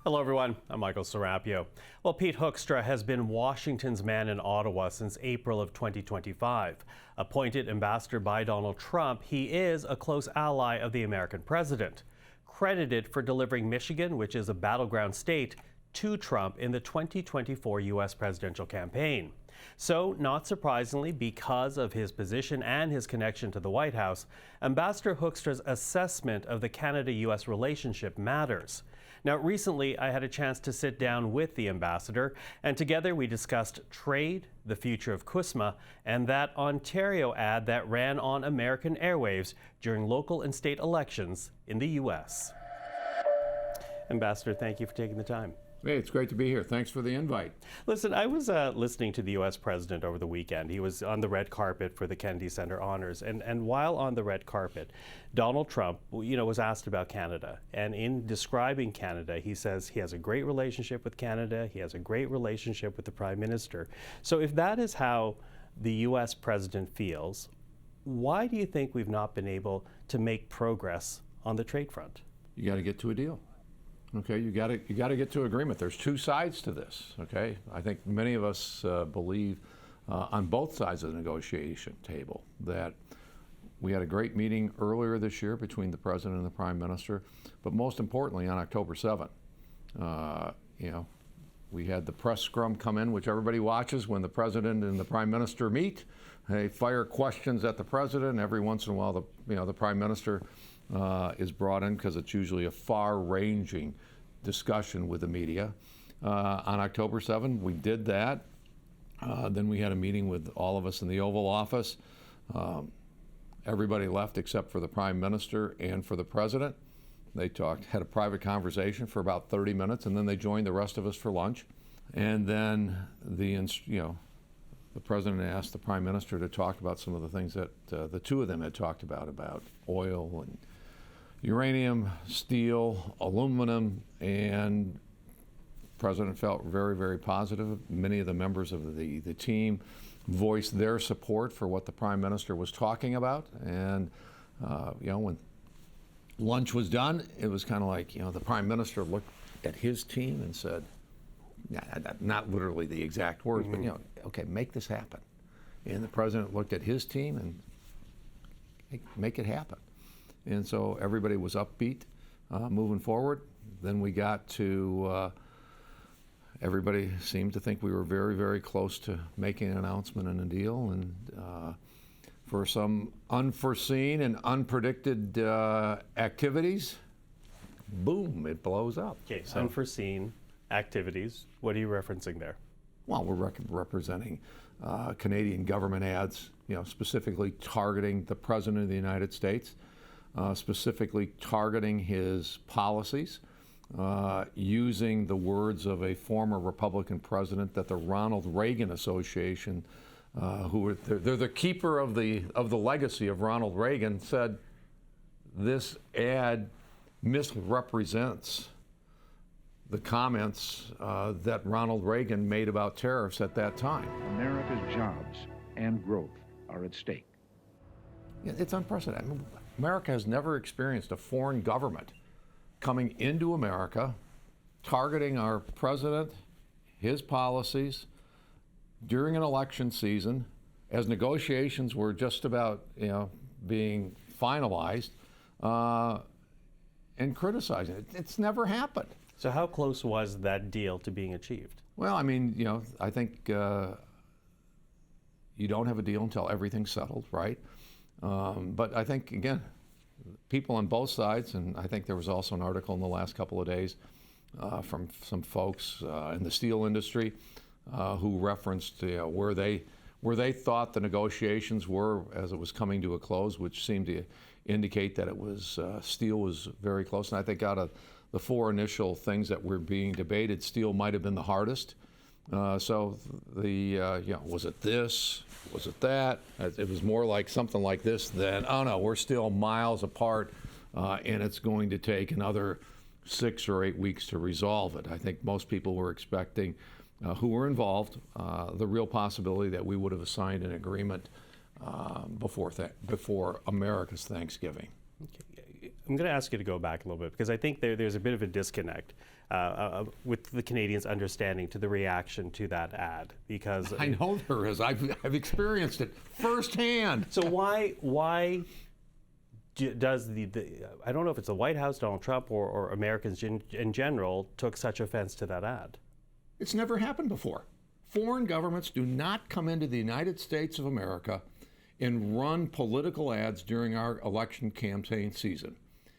Hello everyone, I'm Michael Serapio. Well, Pete Hoekstra has been Washington's man in Ottawa since April of 2025. Appointed ambassador by Donald Trump, he is a close ally of the American president. Credited for delivering Michigan, which is a battleground state, to Trump in the 2024 U.S. presidential campaign. So, not surprisingly, because of his position and his connection to the White House, Ambassador Hoekstra's assessment of the Canada-U.S. relationship matters. Now, recently, I had a chance to sit down with the ambassador, and together we discussed trade, the future of CUSMA, and that Ontario ad that ran on American airwaves during local and state elections in the U.S. Ambassador, thank you for taking the time. Hey, it's great to be here. Thanks for the invite. Listen, I was listening to the U.S. president over the weekend. He was on the red carpet for the Kennedy Center honors. And while on the red carpet, Donald Trump, was asked about Canada. And in describing Canada, he says he has a great relationship with Canada. He has a great relationship with the Prime Minister. So if that is how the U.S. president feels, why do you think we've not been able to make progress on the trade front? You got to get to a deal. Okay, you got to get to agreement. There's two sides to this. Okay, I think many of us believe on both sides of the negotiation table that we had a great meeting earlier this year between the president and the prime minister, but most importantly on October 7th, we had the press scrum come in, which everybody watches when the president and the prime minister meet. They fire questions at the president. Every once in a while, the prime minister is brought in because it's usually a far-ranging discussion with the media. On October 7th, we did that. Then we had a meeting with all of us in the Oval Office. Everybody left except for the Prime Minister and for the President. They had a private conversation for about 30 minutes, and then they joined the rest of us for lunch. And then the President asked the Prime Minister to talk about some of the things that the two of them had talked about oil and uranium, steel, aluminum, and the President felt very, very positive. Many of the members of the team voiced their support for what the Prime Minister was talking about. And, when lunch was done, it was kind of like, the Prime Minister looked at his team and said, not literally the exact words, but, okay, make this happen. And the President looked at his team and, hey, make it happen. And so everybody was upbeat moving forward. Then we got to, everybody seemed to think we were very, very close to making an announcement and a deal. And for some unforeseen and unpredicted activities, boom, it blows up. Okay, so unforeseen activities, what are you referencing there? Well, we're representing Canadian government ads, specifically targeting the President of the United States, specifically targeting his policies, using the words of a former Republican president that the Ronald Reagan Association, they're the keeper of the legacy of Ronald Reagan, said this ad misrepresents the comments that Ronald Reagan made about tariffs at that time. America's jobs and growth are at stake. It's unprecedented. America has never experienced a foreign government coming into America, targeting our president, his policies, during an election season, as negotiations were just about being finalized, and criticizing it. It's never happened. So how close was that deal to being achieved? Well, I mean, I think you don't have a deal until everything's settled, right? But I think, again, people on both sides, and I think there was also an article in the last couple of days from some folks in the steel industry who referenced where they thought the negotiations were as it was coming to a close, which seemed to indicate that it was steel was very close. And I think out of the four initial things that were being debated, steel might have been the hardest. So was it this? Was it that? It was more like something like this than, oh no, we're still miles apart, and it's going to take another 6 or 8 weeks to resolve it. I think most people were expecting, who were involved, the real possibility that we would have signed an agreement before America's Thanksgiving. Okay. I'm going to ask you to go back a little bit because I think there's a bit of a disconnect with the Canadians' understanding to the reaction to that ad. Because I know there is. I've experienced it firsthand. So why does I don't know if it's the White House, Donald Trump, or Americans in general took such offense to that ad? It's never happened before. Foreign governments do not come into the United States of America and run political ads during our election campaign season.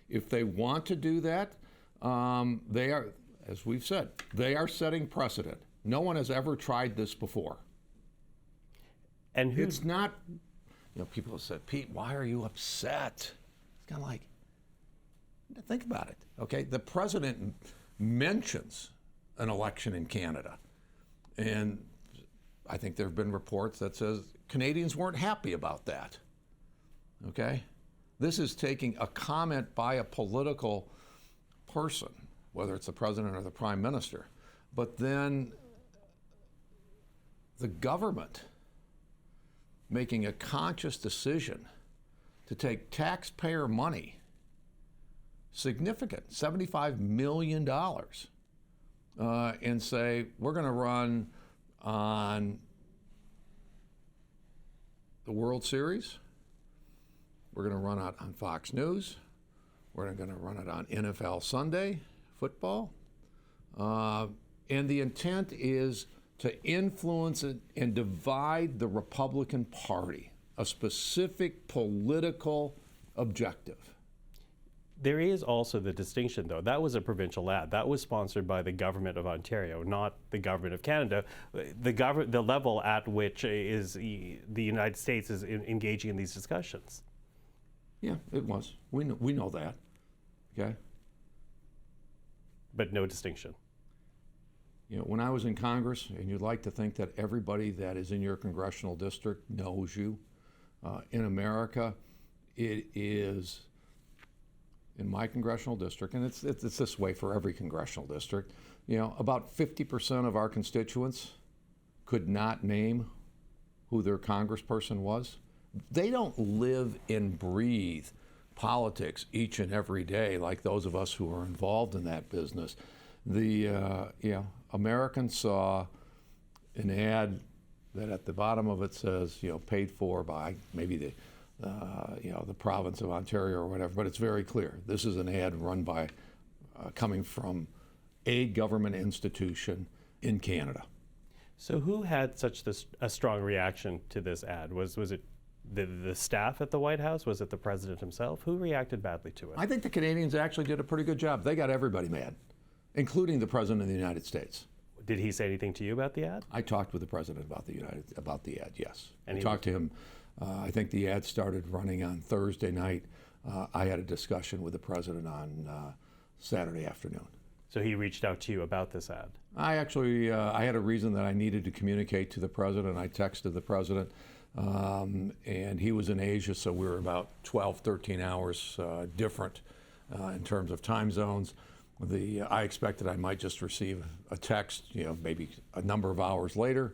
If they want to do that, they are, as we've said, they are setting precedent. No one has ever tried this before. And it's not, people have said, Pete, why are you upset? It's kind of like, think about it, okay? The president mentions an election in Canada. And I think there have been reports that says Canadians weren't happy about that, okay? This is taking a comment by a political person, whether it's the president or the prime minister, but then the government making a conscious decision to take taxpayer money, significant, $75 million, and say, we're going to run on the World Series, we're going to run it on Fox News, we're going to run it on NFL Sunday football, and the intent is to influence it and divide the Republican Party, a specific political objective. There is also the distinction, though. That was a provincial ad. That was sponsored by the government of Ontario, not the government of Canada. The level at which is the United States is engaging in these discussions. Yeah, it was. We know that. Okay. But no distinction. When I was in Congress, and you'd like to think that everybody that is in your congressional district knows you, in America, it is, in my congressional district, and it's this way for every congressional district, about 50% of our constituents could not name who their congressperson was. They don't live and breathe politics each and every day like those of us who are involved in that business. Americans saw an ad that at the bottom of it says, paid for by maybe the province of Ontario or whatever, but it's very clear. This is an ad run by, coming from a government institution in Canada. So who had such a strong reaction to this ad? Was it the staff at the White House? Was it the president himself? Who reacted badly to it? I think the Canadians actually did a pretty good job. They got everybody mad, including the president of the United States. Did he say anything to you about the ad? I talked with the president about the ad, yes. And I talked to him. I think the ad started running on Thursday night. I had a discussion with the president on Saturday afternoon. So he reached out to you about this ad? I had a reason that I needed to communicate to the president. I texted the president, and he was in Asia, so we were about 12, 13 hours different in terms of time zones. I expected I might just receive a text, maybe a number of hours later.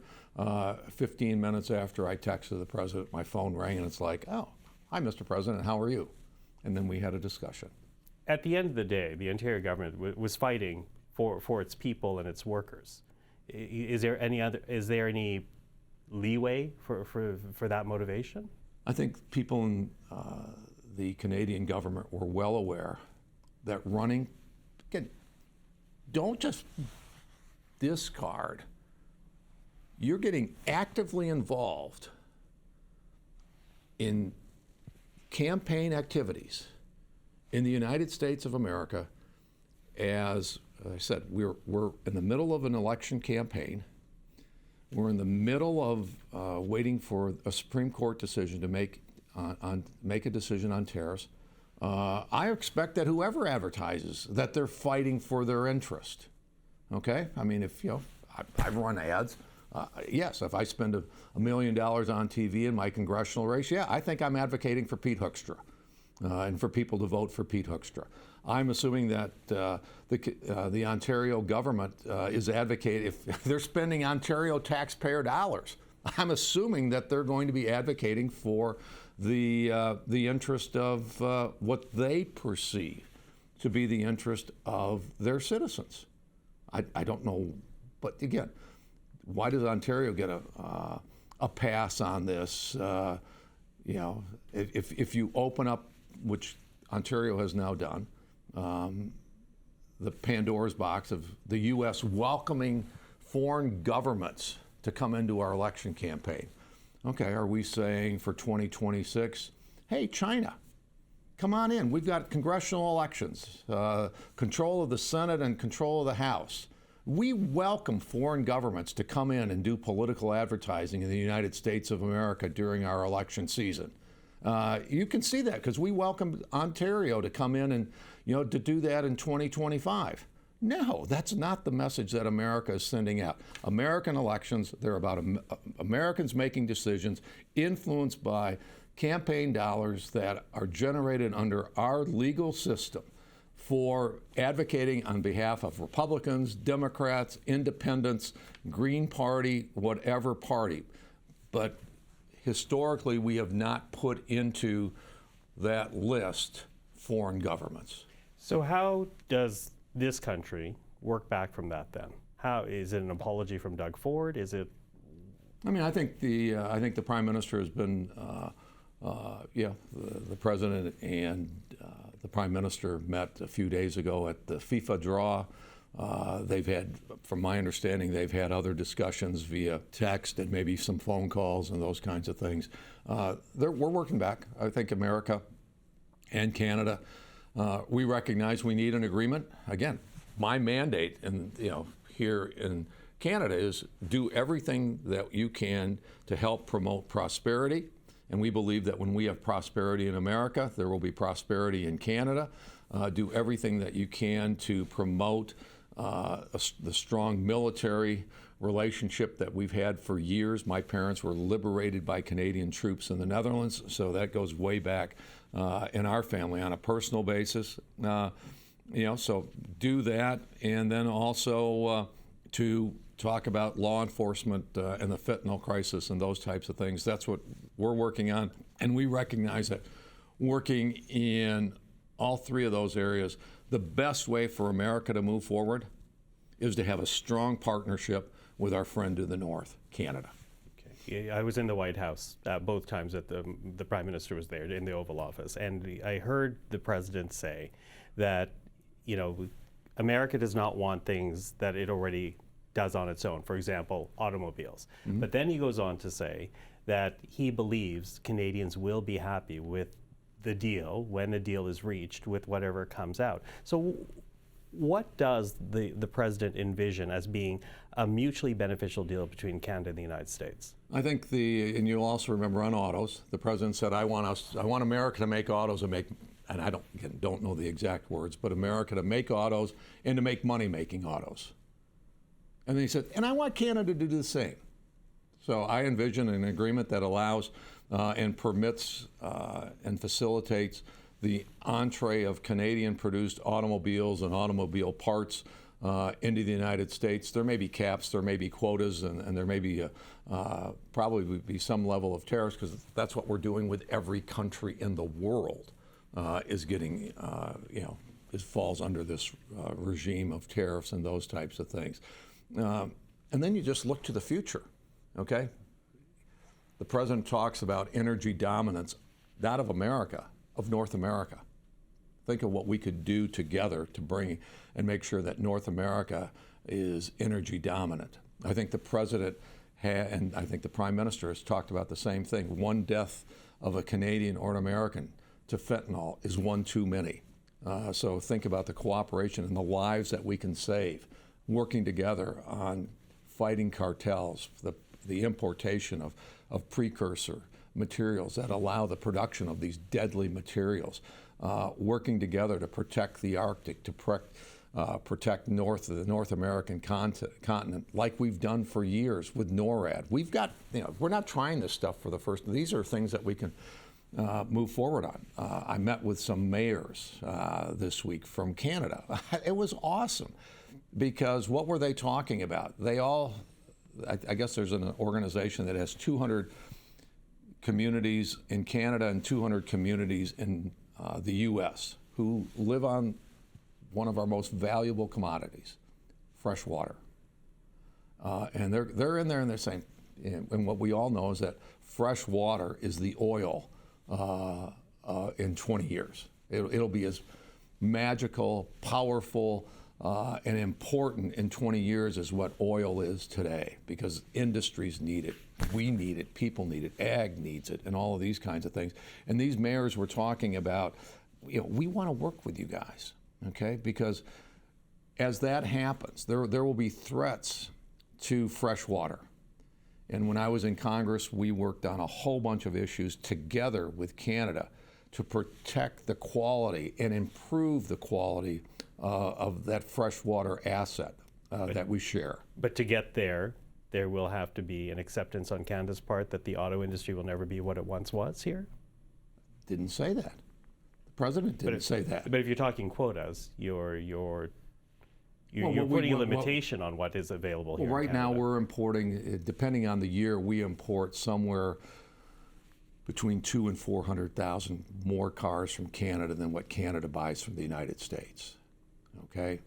15 minutes after I texted the president, my phone rang, and it's like, oh, hi, Mr. President, how are you? And then we had a discussion. At the end of the day, the Ontario government was fighting for its people and its workers. Is there any leeway for that motivation? I think people in the Canadian government were well aware that running, again, don't just discard. You're getting actively involved in campaign activities in the United States of America. As I said, we're in the middle of an election campaign. We're in the middle of waiting for a Supreme Court decision to make a decision on tariffs. I expect that whoever advertises that they're fighting for their interest. Okay, I mean, if I've run ads. Yes, if I spend $1 million on TV in my congressional race, yeah, I think I'm advocating for Pete Hoekstra and for people to vote for Pete Hoekstra. I'm assuming that the Ontario government is advocating, if they're spending Ontario taxpayer dollars, I'm assuming that they're going to be advocating for the interest of what they perceive to be the interest of their citizens. I don't know, but again, why does Ontario get a pass on this? You know, if you open up, which Ontario has now done, the Pandora's box of the U.S. welcoming foreign governments to come into our election campaign. Okay, are we saying for 2026, hey, China, come on in. We've got congressional elections, control of the Senate and control of the House. We welcome foreign governments to come in and do political advertising in the United States of America during our election season. You can see that because we welcomed Ontario to come in and, you know, to do that in 2025. No, that's not the message that America is sending out. American elections, they're about Americans making decisions influenced by campaign dollars that are generated under our legal system for advocating on behalf of Republicans, Democrats, Independents, Green Party, whatever party. But historically, we have not put into that list foreign governments. So how does this country work back from that then? How is it an apology from Doug Ford? Is it? I mean, I think the Prime Minister has been, the President and the Prime Minister met a few days ago at the FIFA draw. They've had, from my understanding, they've had other discussions via text and maybe some phone calls and those kinds of things. We're working back. I think America and Canada, we recognize we need an agreement. Again, my mandate, here in Canada is do everything that you can to help promote prosperity. And we believe that when we have prosperity in America, there will be prosperity in Canada. Do everything that you can to promote the strong military relationship that we've had for years. My parents were liberated by Canadian troops in the Netherlands, so that goes way back in our family on a personal basis. So do that, and then also to talk about law enforcement and the fentanyl crisis and those types of things. That's what we're working on, and we recognize that working in all three of those areas, the best way for America to move forward is to have a strong partnership with our friend to the north, Canada. Okay. I was in the White House both times that the Prime Minister was there in the Oval Office, and I heard the President say that, America does not want things that it already does on its own, for example, automobiles. Mm-hmm. But then he goes on to say that he believes Canadians will be happy with the deal when the deal is reached with whatever comes out. So what does the President envision as being a mutually beneficial deal between Canada and the United States? I think and you'll also remember on autos, the President said, I want America to make autos and I don't know the exact words, but America to make autos and to make money making autos. And then he said, and I want Canada to do the same. So I envision an agreement that allows and permits and facilitates the entree of Canadian-produced automobiles and automobile parts into the United States. There may be caps, there may be quotas, and there may be probably would be some level of tariffs, because that's what we're doing with every country in the world is getting, it falls under this regime of tariffs and those types of things. And then you just look to the future, okay? The President talks about energy dominance, not of America, of North America. Think of what we could do together to bring and make sure that North America is energy dominant. I think the President and I think the Prime Minister has talked about the same thing. One death of a Canadian or an American to fentanyl is one too many. So think about the cooperation and the lives that we can save, working together on fighting cartels, the importation of precursor materials that allow the production of these deadly materials, working together to protect the Arctic, to protect the North American continent, like we've done for years with NORAD. We've got, we're not trying this stuff for the first. These are things that we can move forward on. I met with some mayors this week from Canada. It was awesome, because what were they talking about? They all I guess there's an organization that has 200 communities in Canada and 200 communities in the U.S. who live on one of our most valuable commodities, fresh water. And they're in there and they're saying, and what we all know is that fresh water is the oil in 20 years. It'll be as magical, powerful, and important in 20 years as what oil is today, because industries need it, we need it, people need it, ag needs it, and all of these kinds of things. And these mayors were talking about, we want to work with you guys, okay? Because as that happens, there will be threats to fresh water. And when I was in Congress, we worked on a whole bunch of issues together with Canada to protect the quality and improve the quality of that freshwater asset that we share. But to get there will have to be an acceptance on Canada's part that the auto industry will never be what it once was here? Didn't say that. The president didn't say that. But if you're talking quotas, you're putting a limitation on what is available here. Well, right in now Canada. we're importing, depending on the year, we import somewhere between 200,000 and 400,000 more cars from Canada than what Canada buys from the United States. Okay,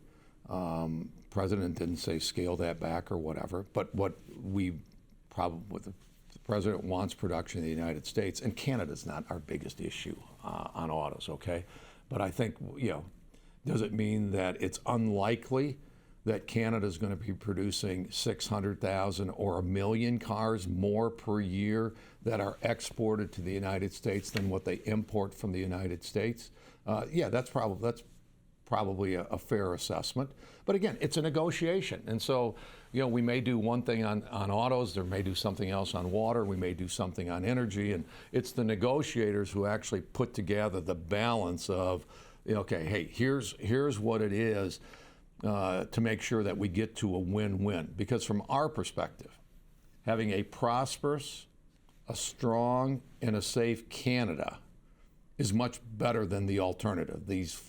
president didn't say scale that back or whatever, but what the president wants production in the United States, and Canada's not our biggest issue on autos. Okay, but I think does it mean that it's unlikely that Canada's going to be producing 600,000 or 1 million cars more per year that are exported to the United States than what they import from the United States? Yeah, that's probably a fair assessment. But again, it's a negotiation. And so, we may do one thing on autos, there may do something else on water, we may do something on energy, and it's the negotiators who actually put together the balance of, okay, hey, here's what it is to make sure that we get to a win-win. Because from our perspective, having a prosperous, a strong, and a safe Canada is much better than the alternative. These,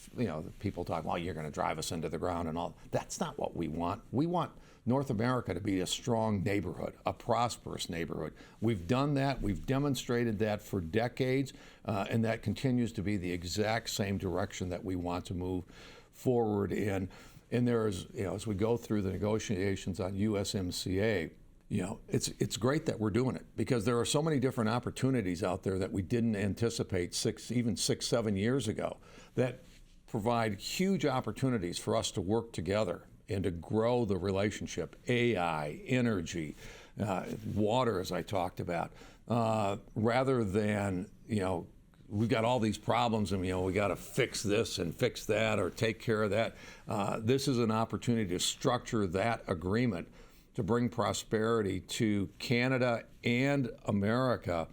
people talk, well, you're going to drive us into the ground and all. That's not what we want. We want North America to be a strong neighborhood, a prosperous neighborhood. We've done that. We've demonstrated that for decades, and that continues to be the exact same direction that we want to move forward in. And there's, as we go through the negotiations on USMCA, it's great that we're doing it, because there are so many different opportunities out there that we didn't anticipate 7 years ago that provide huge opportunities for us to work together and to grow the relationship. AI, energy, water, as I talked about, rather than, we've got all these problems and, we got to fix this and fix that or take care of that. This is an opportunity to structure that agreement to bring prosperity to Canada and America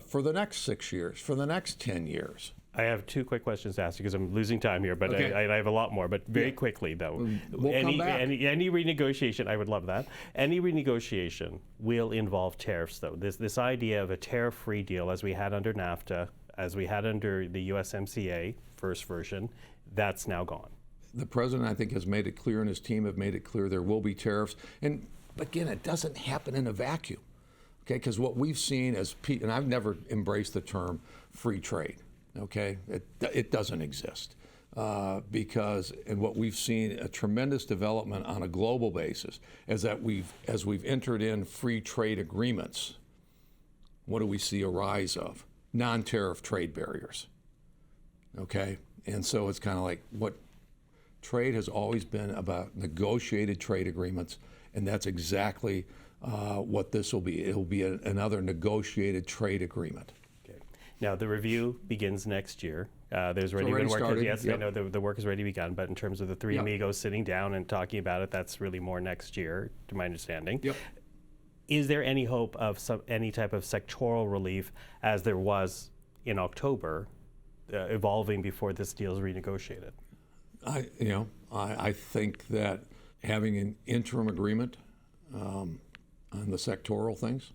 for the next 6 years, for the next 10 years. I have two quick questions to ask you because I'm losing time here, but okay. I have a lot more. But very quickly, though, come back. Any renegotiation, I would love that. Any renegotiation will involve tariffs, though. This idea of a tariff-free deal, as we had under NAFTA, as we had under the USMCA first version, that's now gone. The president, I think, has made it clear, and his team have made it clear there will be tariffs. And again, it doesn't happen in a vacuum, okay? Because what we've seen as Pete, and I've never embraced the term free trade, okay? It doesn't exist. Because, and what we've seen a tremendous development on a global basis is that as we've entered in free trade agreements, what do we see a rise of? Non-tariff trade barriers, okay? And so it's kind of like what trade has always been about negotiated trade agreements, and that's exactly what this will be. It will be another negotiated trade agreement. Okay. Now, the review begins next year. There's already been work. Started. Yes, Yep. I know the work has already begun, but in terms of the three Yep. amigos sitting down and talking about it, that's really more next year, to my understanding. Yep. Is there any hope of any type of sectoral relief, as there was in October, evolving before this deal is renegotiated? I think that having an interim agreement on the sectoral things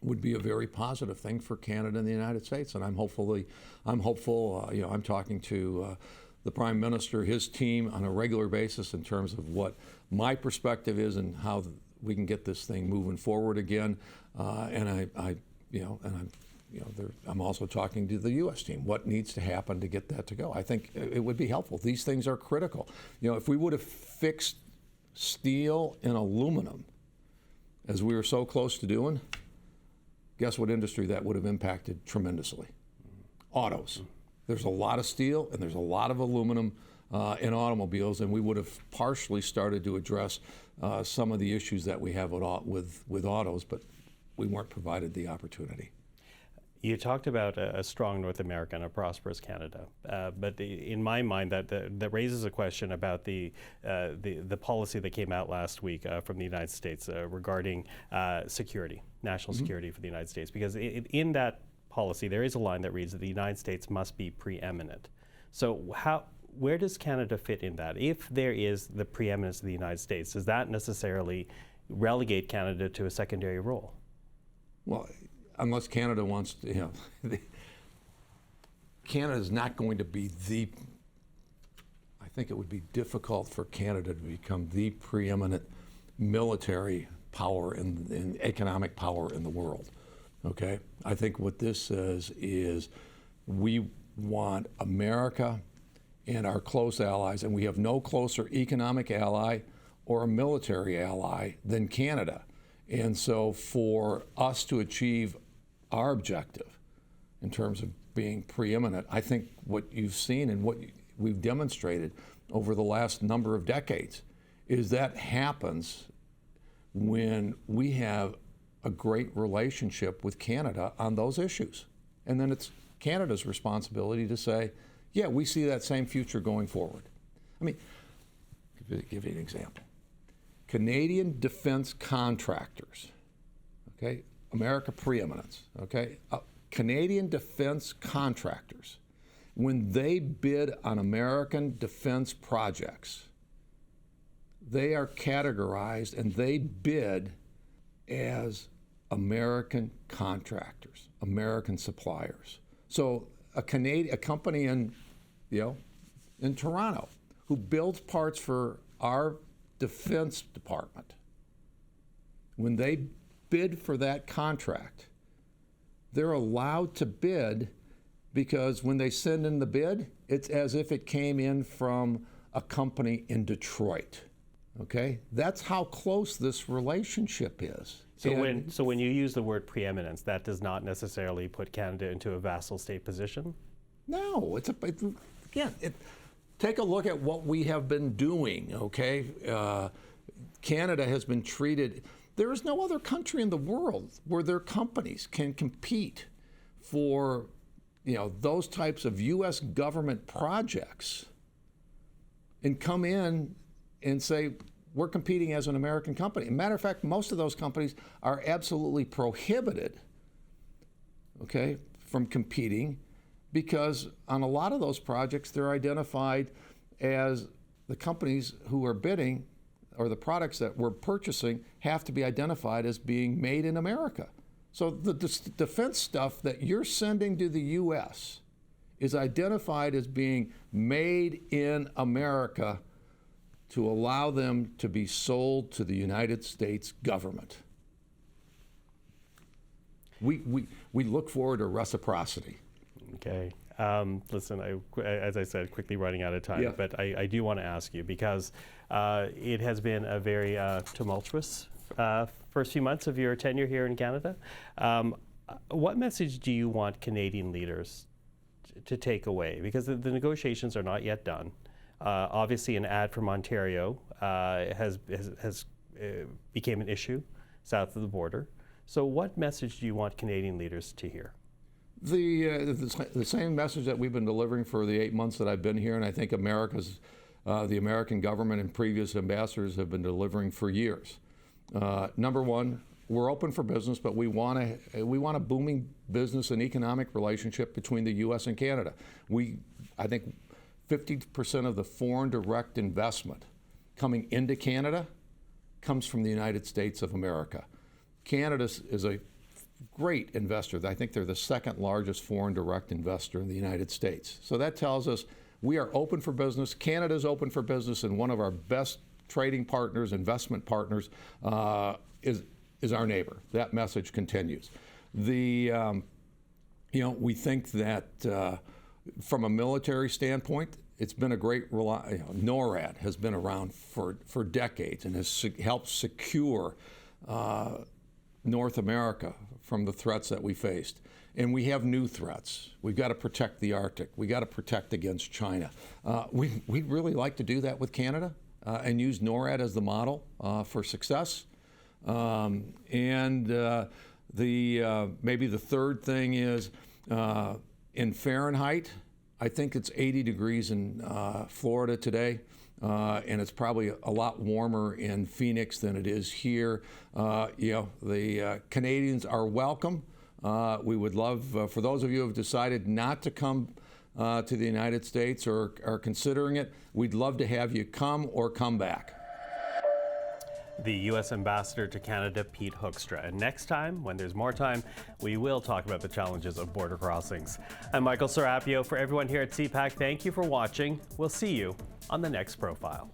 would be a very positive thing for Canada and the United States. And I'm hopeful. I'm talking to the Prime Minister, his team, on a regular basis in terms of what my perspective is and how we can get this thing moving forward again. I'm also talking to the U.S. team. What needs to happen to get that to go? I think it would be helpful. These things are critical. If we would have fixed steel and aluminum, as we were so close to doing, guess what industry that would have impacted tremendously? Autos. There's a lot of steel and there's a lot of aluminum in automobiles, and we would have partially started to address some of the issues that we have with autos, but we weren't provided the opportunity. You talked about a strong North America and a prosperous Canada, but in my mind, that raises a question about the policy that came out last week from the United States regarding security, national security for the United States. Because in that policy, there is a line that reads that the United States must be preeminent. So where does Canada fit in that? If there is the preeminence of the United States, does that necessarily relegate Canada to a secondary role? Well, unless Canada wants to, Canada is not going to be I think it would be difficult for Canada to become the preeminent military power and economic power in the world, okay? I think what this says is we want America and our close allies, and we have no closer economic ally or a military ally than Canada. And so for us to achieve our objective in terms of being preeminent, I think what you've seen and what we've demonstrated over the last number of decades is that happens when we have a great relationship with Canada on those issues. And then it's Canada's responsibility to say, yeah, we see that same future going forward. I mean, give you an example. Canadian defense contractors, okay, America preeminence, okay? Canadian defense contractors, when they bid on American defense projects, they are categorized and they bid as American contractors, American suppliers. So a company in Toronto who builds parts for our Defense Department, when they bid for that contract, they're allowed to bid because when they send in the bid, it's as if it came in from a company in Detroit. Okay? That's how close this relationship is. So when you use the word preeminence, that does not necessarily put Canada into a vassal state position? No, take a look at what we have been doing, okay? Canada has been treated, there is no other country in the world where their companies can compete for, those types of U.S. government projects and come in and say, we're competing as an American company. As a matter of fact, most of those companies are absolutely prohibited, okay, from competing because on a lot of those projects, they're identified as the companies who are bidding or the products that we're purchasing have to be identified as being made in America. So the defense stuff that you're sending to the U.S. is identified as being made in America to allow them to be sold to the United States government. We look forward to reciprocity. Okay. Listen, as I said, quickly running out of time, Yeah. but I do want to ask you because it has been a very tumultuous first few months of your tenure here in Canada. What message do you want Canadian leaders to take away? Because the negotiations are not yet done. Obviously, an ad from Ontario has became an issue south of the border. So what message do you want Canadian leaders to hear? The same message that we've been delivering for the 8 months that I've been here, and I think the American government and previous ambassadors have been delivering for years. Number one, we're open for business, but we want a booming business and economic relationship between the U.S. and Canada. I think 50% of the foreign direct investment coming into Canada comes from the United States of America. Canada is a great investor. I think they're the second largest foreign direct investor in the United States. So that tells us we are open for business. Canada's open for business, and one of our best trading partners, investment partners, is our neighbor. That message continues. We think that from a military standpoint, it's been a great NORAD has been around for decades and has helped secure North America from the threats that we faced. And we have new threats. We've got to protect the Arctic. We've got to protect against China. We'd really like to do that with Canada and use NORAD as the model for success. Maybe the third thing is in Fahrenheit, I think it's 80 degrees in Florida today. And it's probably a lot warmer in Phoenix than it is here. The Canadians are welcome. We would love, for those of you who have decided not to come to the United States or are considering it, we'd love to have you come or come back. The U.S. Ambassador to Canada, Pete Hoekstra. And next time, when there's more time, we will talk about the challenges of border crossings. I'm Michael Serapio. For everyone here at CPAC, thank you for watching. We'll see you on the next profile.